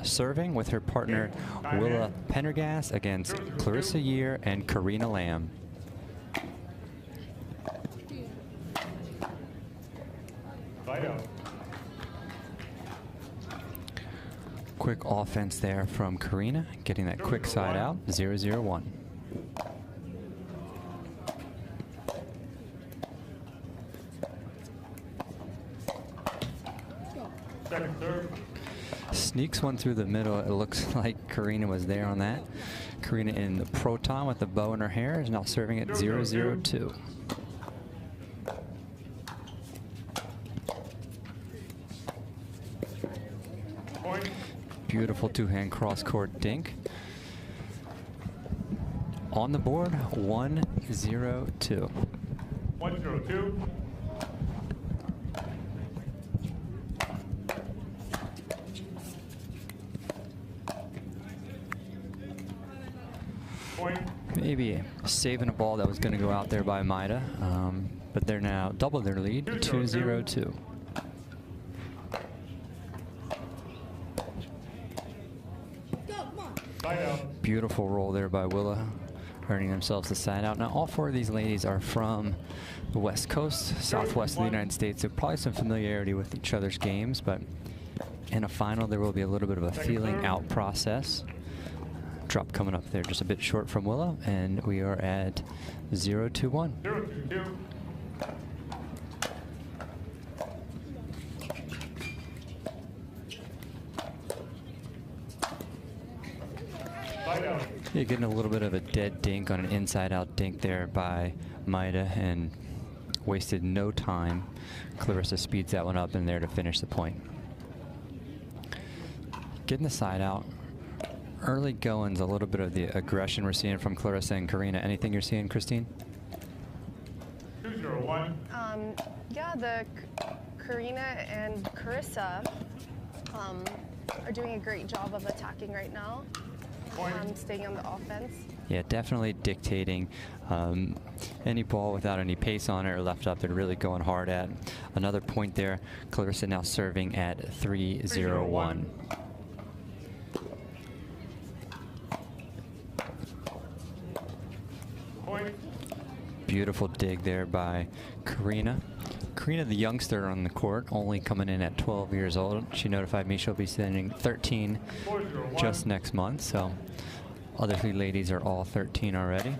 serving with her partner Willa Pendergrast against Clarissa Year and Karina Lamb. Quick offense there from Karina, getting that quick side out, 0-0-1. Sneaks one through the middle. It looks like Karina was there on that. Karina in the proton with the bow in her hair is now serving at 0-0-2. Beautiful two-hand cross-court dink. On the board, 1-0-2. 1-0-2. Maybe saving a ball that was going to go out there by Maida, but they're now double their lead, 2-0-2. Beautiful roll there by Willa, earning themselves the side out. Now all four of these ladies are from the West Coast, Southwest of the United States, so probably some familiarity with each other's games, but in a final there will be a little bit of a feeling out process. Drop coming up there just a bit short from Willa, and we are at 0-2-1. 0-2-2. You're getting a little bit of a dead dink on an inside-out dink there by Maida, and wasted no time. Clarissa speeds that one up in there to finish the point. Getting the side out. Early goings, a little bit of the aggression we're seeing from Clarissa and Karina. Anything you're seeing, Christine? 2-0-1. Yeah, Karina and Clarissa are doing a great job of attacking right now. Staying on the offense. Yeah, definitely dictating. Any ball without any pace on it or left up, they're really going hard at. Another point there. Clarissa now serving at 3-0-1. Beautiful dig there by Karina. Karina, the youngster on the court, only coming in at 12 years old. She notified me she'll be sending 13 just next month, so other three ladies are all 13 already.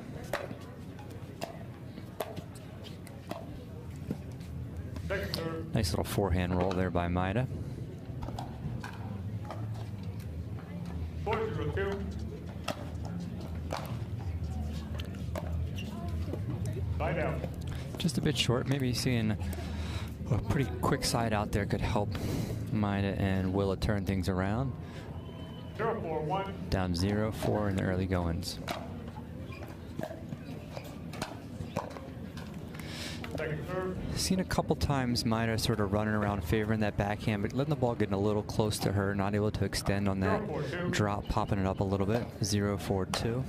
Nice little forehand roll there by Maida. 4-0-2. Just a bit short. Maybe seeing a pretty quick side out there could help Maida and Willa turn things around. 0-4-1. Down 0-4 in the early goings. Seen a couple times Maida sort of running around favoring that backhand, but letting the ball getting a little close to her, not able to extend on that drop, popping it up a little bit. 0-4-2.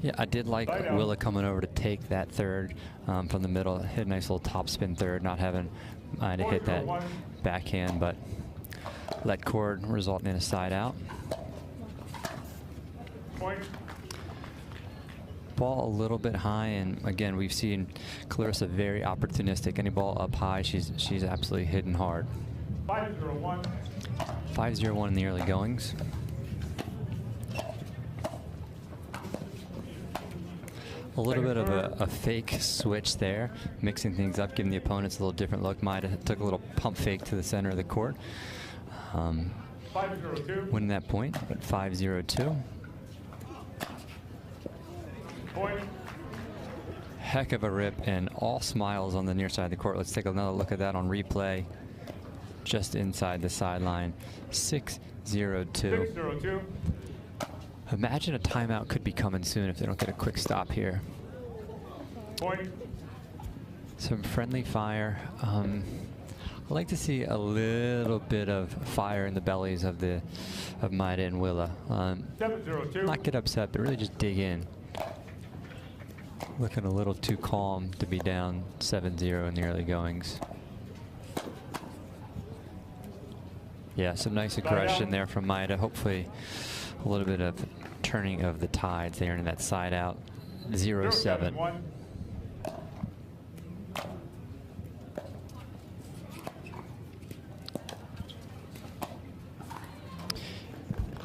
Yeah, I did like Willa coming over to take that third from the middle. Hit a nice little top spin third, not having Maida hit that backhand, but let cord resulting in a side out. Ball a little bit high, and again, we've seen Clarissa very opportunistic. Any ball up high, she's absolutely hitting hard. 5-0-1. 5-0-1 in the early goings. A little bit of a fake switch there, mixing things up, giving the opponents a little different look. Maida took a little pump fake to the center of the court. 5-0-2. Winning that point, but 5-0-2. Point. Heck of a rip, and all smiles on the near side of the court. Let's take another look at that on replay. Just inside the sideline. 6-0-2. 6-0-2. Imagine a timeout could be coming soon if they don't get a quick stop here. Point. Some friendly fire. I'd like to see a little bit of fire in the bellies of Maida and Willa. 7-0-2. Not get upset, but really just dig in. Looking a little too calm to be down 7-0 in the early goings. Yeah, some nice aggression there from Maida. Hopefully a little bit of turning of the tides there in that side out. 0-7. 1.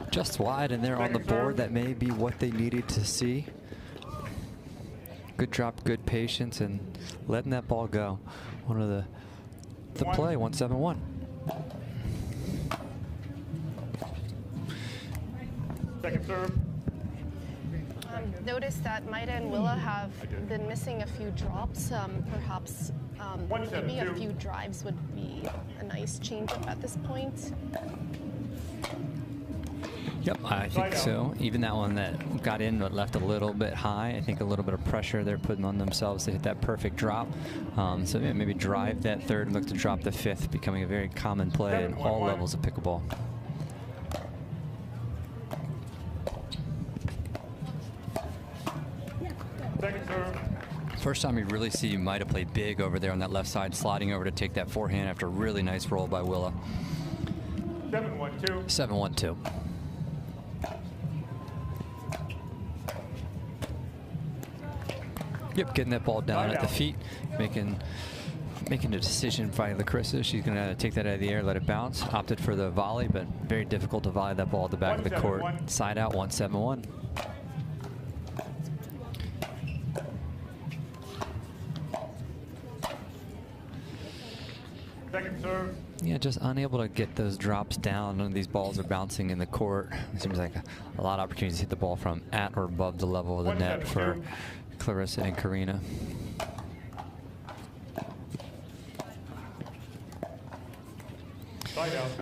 Just wide, and they're on the board. That may be what they needed to see. Good drop, good patience, and letting that ball go. One of the play, 1-7-1. Second serve. Noticed that Maida and Willa have been missing a few drops. Perhaps maybe a few drives would be a nice change-up at this point. Yep, I think so. Even that one that got in but left a little bit high, I think a little bit of pressure they're putting on themselves to hit that perfect drop. So yeah, maybe drive that third and look to drop the fifth, becoming a very common play in all levels of pickleball. Second serve. First time you really see Maida play big over there on that left side, sliding over to take that forehand after a really nice roll by Willa. 7-1-2. 7-1-2. Yep, getting that ball down at the feet, making a decision by Larissa. She's going to take that out of the air, let it bounce. Opted for the volley, but very difficult to volley that ball at the back of the court. Side out, 1-7-1. Second serve. Yeah, just unable to get those drops down. None of these balls are bouncing in the court. It seems like a lot of opportunities to hit the ball from at or above the level of the net for Clarissa and Karina.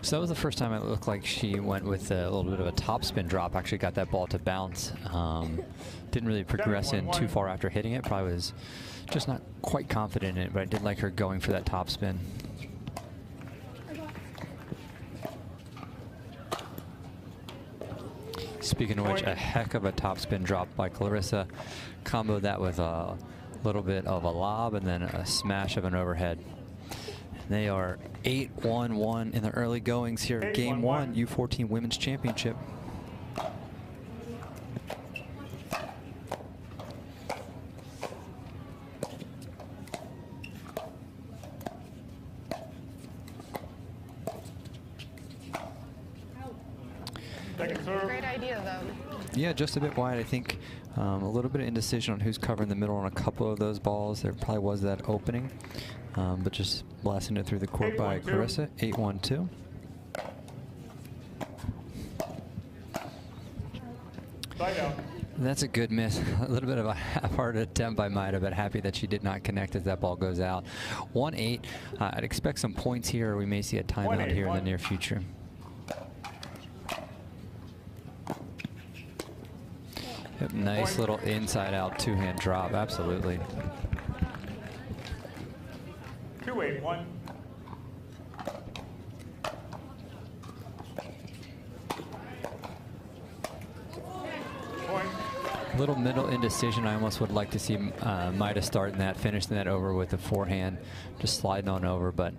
So that was the first time it looked like she went with a little bit of a topspin drop. Actually got that ball to bounce. Didn't really progress in too far after hitting it. Probably was just not quite confident in it, but I did like her going for that topspin. Speaking of which, a heck of a topspin drop by Clarissa. Combo that with a little bit of a lob and then a smash of an overhead. And they are 8-1-1 in the early goings here. Game 1, U14 Women's Championship. Great idea, though. Yeah, just a bit wide. I think a little bit of indecision on who's covering the middle on a couple of those balls. There probably was that opening, but just blasting it through the court by Clarissa. 8-1-2. That's a good miss. A little bit of a half-hearted attempt by Maida, but happy that she did not connect as that ball goes out. 1-8. I'd expect some points here, or we may see a timeout here in the near future. Yep, nice little inside-out two-hand drop. Absolutely. 2-8-1. Little middle indecision. I almost would like to see Maida starting that, finishing that over with the forehand, just sliding on over, but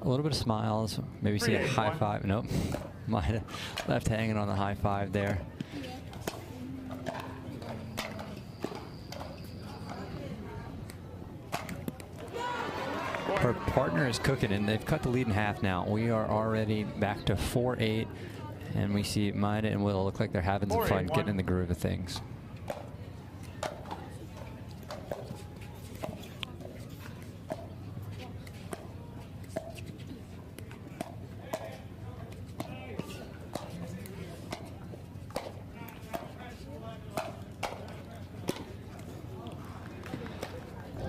a little bit of smiles. Maybe see a high five. Nope. Maida left hanging on the high five there. Her partner is cooking, and they've cut the lead in half now. We are already back to 4-8, and we see Maida and Will look like they're having some fun, getting in the groove of things.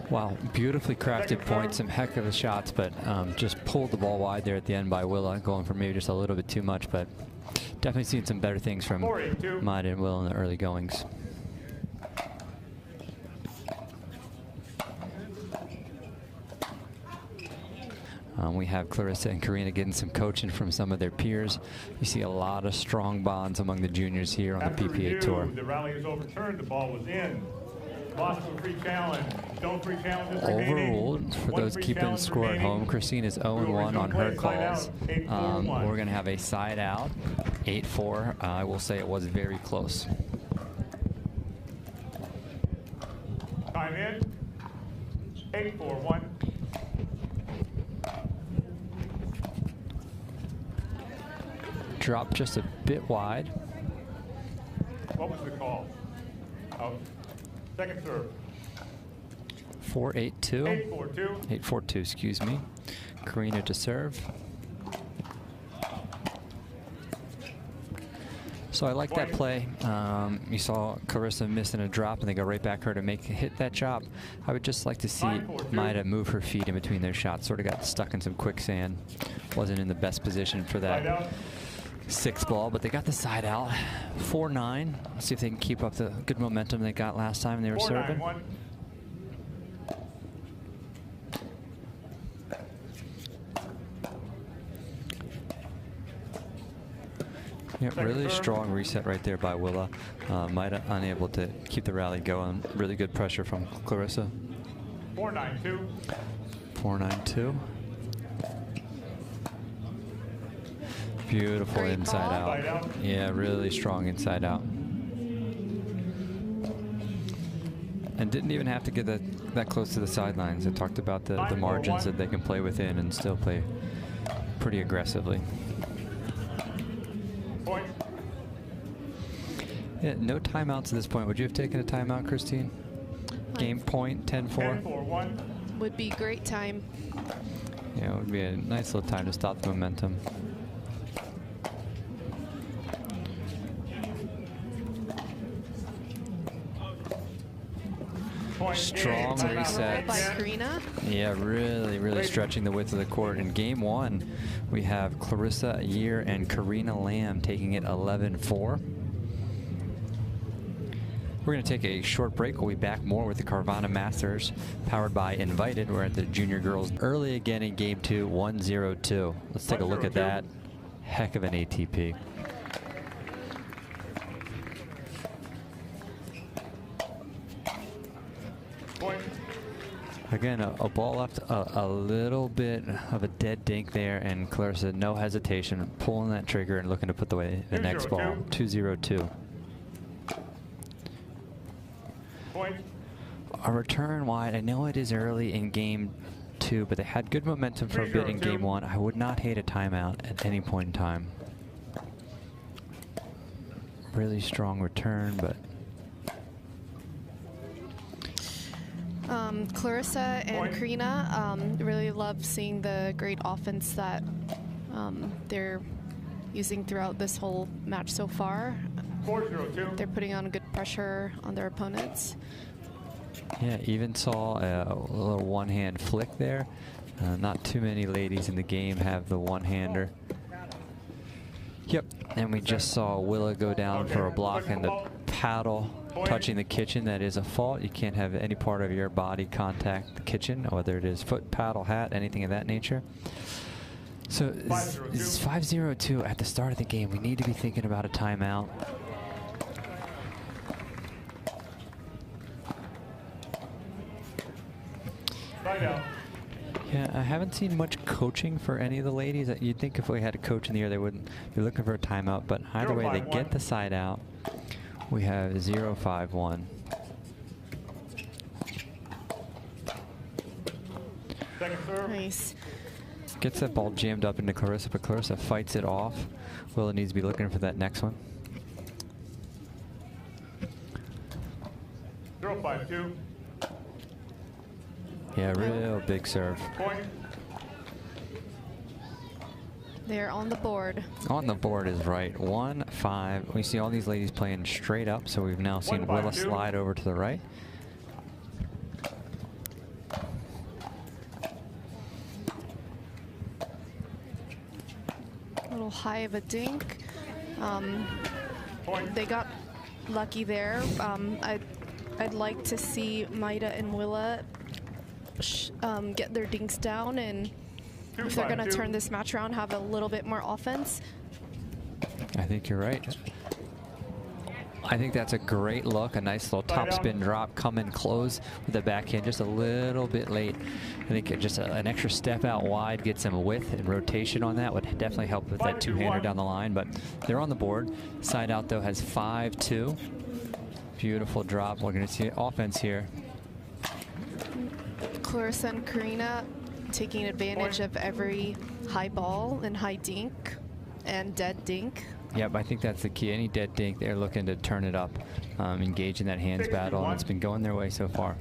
Wow, beautifully crafted points, some heck of a shots, but just pulled the ball wide there at the end by Willa, going for maybe just a little bit too much, but definitely seen some better things from Maida and Will in the early goings. We have Clarissa and Karina getting some coaching from some of their peers. You see a lot of strong bonds among the juniors here on the PPA Tour. The rally is overturned, the ball was in. Lost to a free challenge. Don't free challenges remaining. Overruled. For One those free keeping challenge score at remaining. home, Christine is 0-1 on her calls. We're going to have a side out, 8-4. I will say it was very close. Time in. 8-4-1. Dropped just a bit wide. What was the call? Second serve. 4-8-2. 8-4-2. 8-4-2, excuse me. Karina to serve. So I like that play. You saw Clarissa missing a drop, and they go right back her to hit that chop. I would just like to see Maida move her feet in between their shots. Sort of got stuck in some quicksand. Wasn't in the best position for that sixth ball, but they got the side out. 4-9. Let's see if they can keep up the good momentum they got last time they were serving. 4-9-1. Yeah, really strong reset right there by Willa. Maida unable to keep the rally going. Really good pressure from Clarissa. 4-9-2. 4-9-2. Beautiful Great inside ball. out. Yeah, really strong inside out. And didn't even have to get that close to the sidelines. I talked about the margins that they can play within and still play pretty aggressively. Point. Yeah, no timeouts at this point. Would you have taken a timeout, Christine? Game point, 10-4. 10-4-1. Would be great time. Yeah, it would be a nice little time to stop the momentum. Strong reset. By Karina. Yeah, really stretching the width of the court. In game one, we have Clarissa Year and Karina Lamb taking it 11-4. We're going to take a short break. We'll be back more with the Carvana Masters, powered by Invited. We're at the junior girls early again in game two, 1-0-2. Let's take a look at that. Heck of an ATP. Again, a ball left a little bit of a dead dink there, and Clarissa, no hesitation, pulling that trigger and looking to put the next ball. 2-0-2. A return wide. I know it is early in game two, but they had good momentum for a bit in game one. I would not hate a timeout at any point in time. Really strong return, but Clarissa and Karina really love seeing the great offense that they're using throughout this whole match so far. 4-0-2. They're putting on good pressure on their opponents. yeah, even saw a little one-hand flick there. Not too many ladies in the game have the one-hander. Yep, and we just saw Willa go down for a block, and the paddle touching the kitchen. That is a fault. You can't have any part of your body contact the kitchen, whether it is foot, paddle, hat, anything of that nature. So it's 5-0-2 at the start of the game. We need to be thinking about a timeout. Yeah, I haven't seen much coaching for any of the ladies. You'd think if we had a coach in the air, they wouldn't be looking for a timeout. But either way, they get the side out. We have 0-5-1. Nice. Gets that ball jammed up into Clarissa, but Clarissa fights it off. Willa needs to be looking for that next one. 0-5-2. Yeah, real big serve. Point. They're on the board. On the board is right. 1-5. We see all these ladies playing straight up, so we've now seen Willa slide over to the right. A little high of a dink. They got lucky there. I'd like to see Maida and Willa get their dinks down, and if they're going to turn this match around, have a little bit more offense. I think you're right. I think that's a great look. A nice little top spin drop. Come in close with the backhand just a little bit late. I think just an extra step out wide gets some width and rotation on that. Would definitely help with that two-hander down the line. But they're on the board. Side out, though, has 5-2. Beautiful drop. We're going to see offense here. Clarissa and Karina taking advantage of every high ball and high dink and dead dink. Yep, I think that's the key. Any dead dink, they're looking to turn it up, engage in that hands battle, and it's been going their way so far.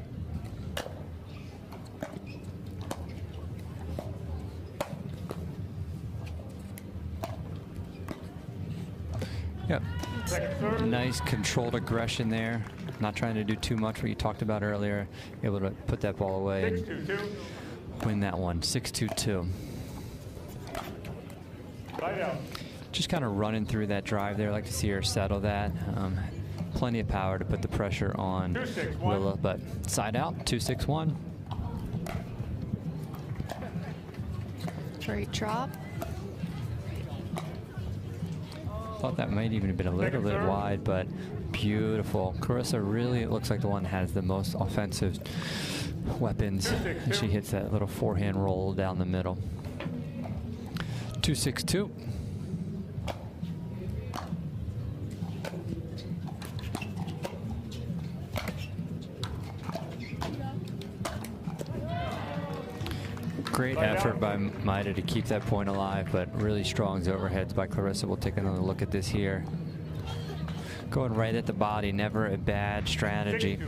Yep. Nice controlled aggression there. Not trying to do too much, what you talked about earlier. Able to put that ball away and win that one. 6-2-2. Just kind of running through that drive there. I like to see her settle that. Plenty of power to put the pressure on Willa, but side out, 2-6-1. Great drop. Thought that might even have been a little bit wide, but beautiful. Clarissa really, it looks like the one has the most offensive weapons. And she hits that little forehand roll down the middle. 2-6-2. Great effort by Maida to keep that point alive, but really strong overheads by Clarissa. We'll take another look at this here. Going right at the body, never a bad strategy.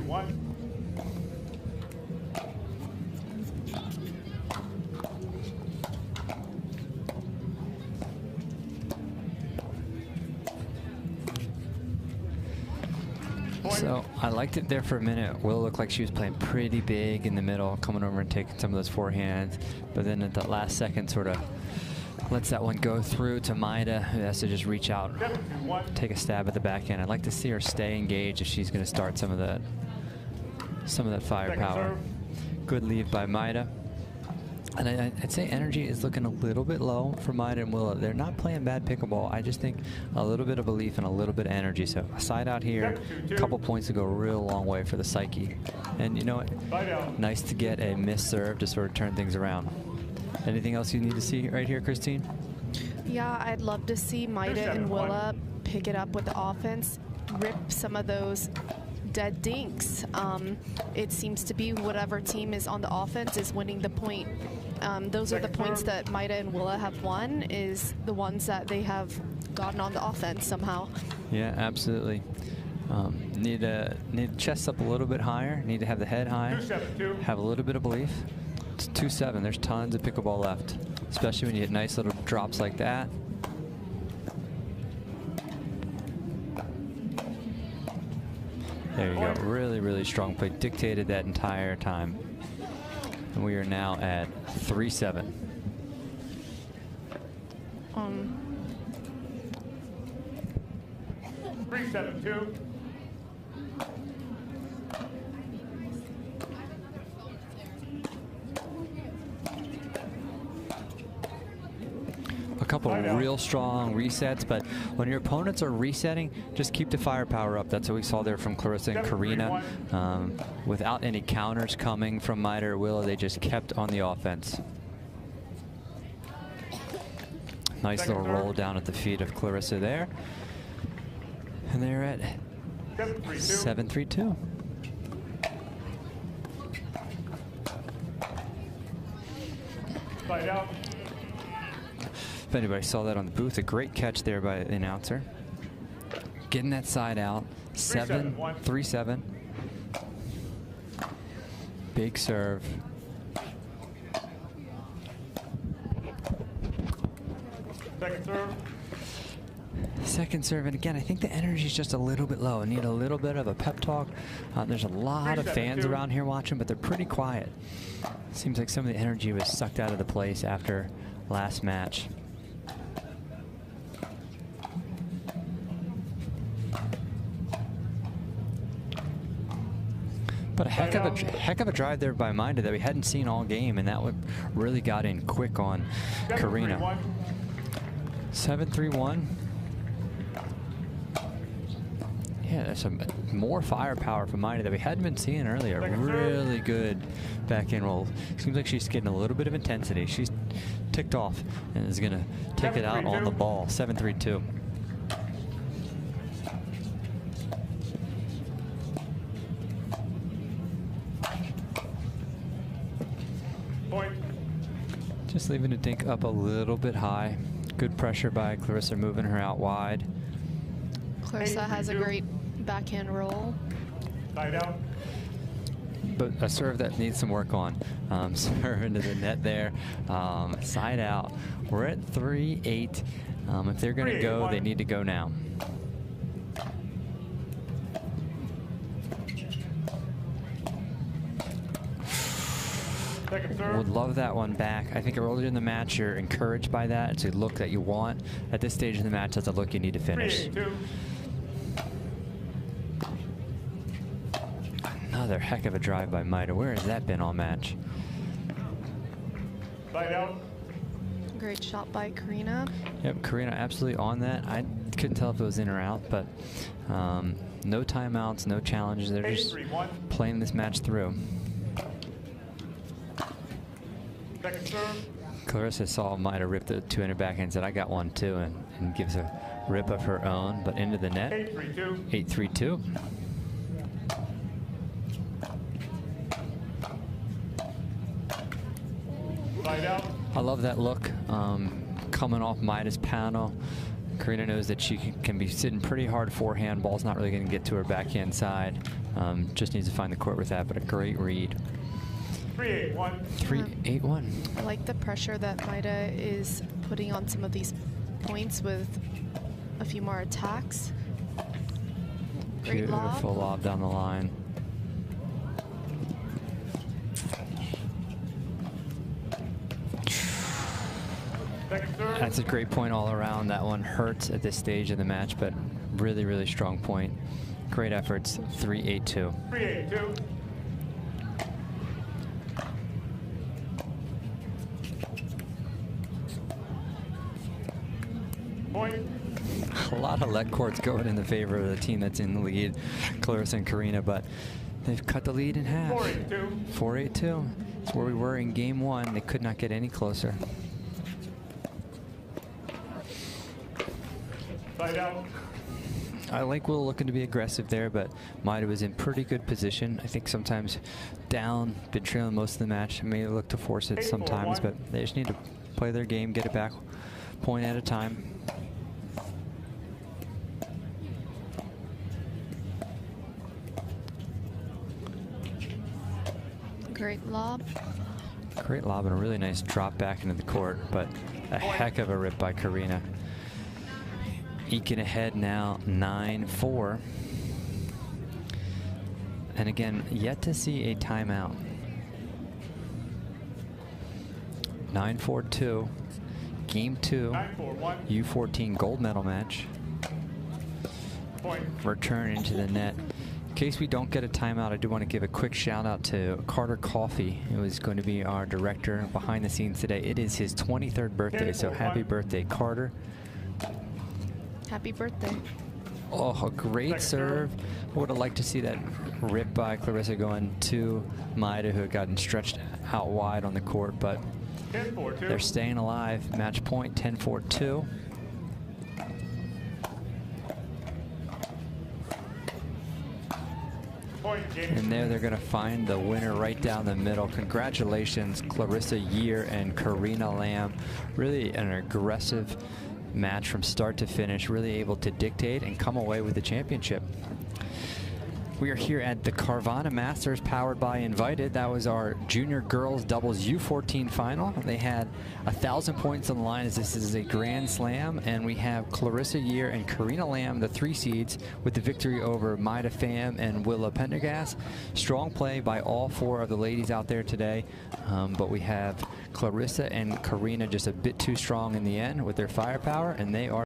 So I liked it there for a minute. Will looked like she was playing pretty big in the middle, coming over and taking some of those forehands. But then at the last second, sort of lets that one go through to Maida, who has to just reach out, take a stab at the backhand. I'd like to see her stay engaged if she's going to start some of that firepower. Good leave by Maida. And I'd say energy is looking a little bit low for Maida and Willa. They're not playing bad pickleball. I just think a little bit of belief and a little bit of energy. So a side out here, a couple points to go a real long way for the psyche. And you know what? Nice to get a missed serve to sort of turn things around. Anything else you need to see right here, Christine? Yeah, I'd love to see Maida and Willa pick it up with the offense, rip some of those dead dinks. It seems to be whatever team is on the offense is winning the point. Those are the points that Maida and Willa have won, is the ones that they have gotten on the offense somehow. Yeah, absolutely. Need to chest up a little bit higher. Need to have the head high. Have a little bit of belief. It's 2-7. There's tons of pickleball left, especially when you hit nice little drops like that. There you go. Really, really strong play. Dictated that entire time. And we are now at 3-7. 3-7-2. A couple of real strong resets, but when your opponents are resetting, just keep the firepower up. That's what we saw there from Clarissa and Karina. Without any counters coming from Maida or Willa, they just kept on the offense. Nice little roll down at the feet of Clarissa there. And they're at 7-3-2. Side out. If anybody saw that on the booth, a great catch there by the announcer. Getting that side out. 3-7. Big serve. Second serve. Second serve, and again, I think the energy is just a little bit low. I need a little bit of a pep talk. There's a lot of fans around here watching, but they're pretty quiet. Seems like some of the energy was sucked out of the place after last match. But a heck of a drive there by Maida that we hadn't seen all game, and that one really got in quick on Karina. 7-3-1. Yeah, some more firepower from Maida that we hadn't been seeing earlier. Really good backhand roll. Seems like she's getting a little bit of intensity. She's ticked off and is going to take it out on the ball. 7-3-2. Point. Just leaving the dink up a little bit high. Good pressure by Clarissa, moving her out wide. Clarissa has a great backhand roll. Side out. But a serve that needs some work on. Serve into the net there. Side out. We're at 3-8. If they're going to go, they need to go now. Second serve. Would love that one back. I think earlier in the match, you're encouraged by that. It's a look that you want. At this stage in the match, that's a look you need to finish. 3-8-2. Another heck of a drive by Maida. Where has that been all match? Side out. Great shot by Karina. Yep, Karina absolutely on that. I couldn't tell if it was in or out, but no timeouts, no challenges. They're just 8-3-1. playing this match through. Second serve. Clarissa saw Maida rip the two-handed backhand and said, I got one too, and gives a rip of her own, but into the net. 8-3-2. 8-3-2. Side out. I love that look coming off Maida's panel. Karina knows that she can be sitting pretty hard forehand. Ball's not really going to get to her backhand side. Just needs to find the court with that, but a great read. 3-8-1. 3-8-1. I like the pressure that Maida is putting on some of these points with a few more attacks. Great Beautiful lob down the line. Second serve. That's a great point all around. That one hurts at this stage of the match, but really, really strong point. Great efforts. 3-8-2. 3-8-2. Point. A lot of lead courts going in the favor of the team that's in the lead, Clarissa and Karina, but they've cut the lead in half. 4-8-2. 4-8-2. It's where we were in game one. They could not get any closer. Side out. I like Will looking to be aggressive there, but Maida was in pretty good position. I think sometimes down, been trailing most of the match. May look to force it sometimes, but they just need to play their game, get it back point at a time. Great lob. Great lob and a really nice drop back into the court, but a heck of a rip by Karina. Eking ahead now, 9-4. And again, yet to see a timeout. 9-4-2. Game 2. 9-4-1. U14 gold medal match. Point. Return into the net. In case we don't get a timeout, I do want to give a quick shout out to Carter Coffey, who is going to be our director behind the scenes today. It is his 23rd birthday, so happy birthday, Carter. Happy birthday. Oh, a great serve. Would have liked to see that rip by Clarissa going to Maida, who had gotten stretched out wide on the court, but 10-4-2. they're staying alive. Match point, 10-4-2. Point. Game. And there they're going to find the winner right down the middle. Congratulations, Clarissa Year and Karina Lamb. Really an aggressive match from start to finish, really able to dictate and come away with the championship. We are here at the Carvana Masters powered by Invited. That was our junior girls doubles U14 final. They had 1,000 points on the line as this is a grand slam, and we have Clarissa Year and Karina Lamb, the 3 seeds, with the victory over Maida Pham and Willa Pendergrast. Strong play by all 4 of the ladies out there today, but we have Clarissa and Karina just a bit too strong in the end with their firepower, and they are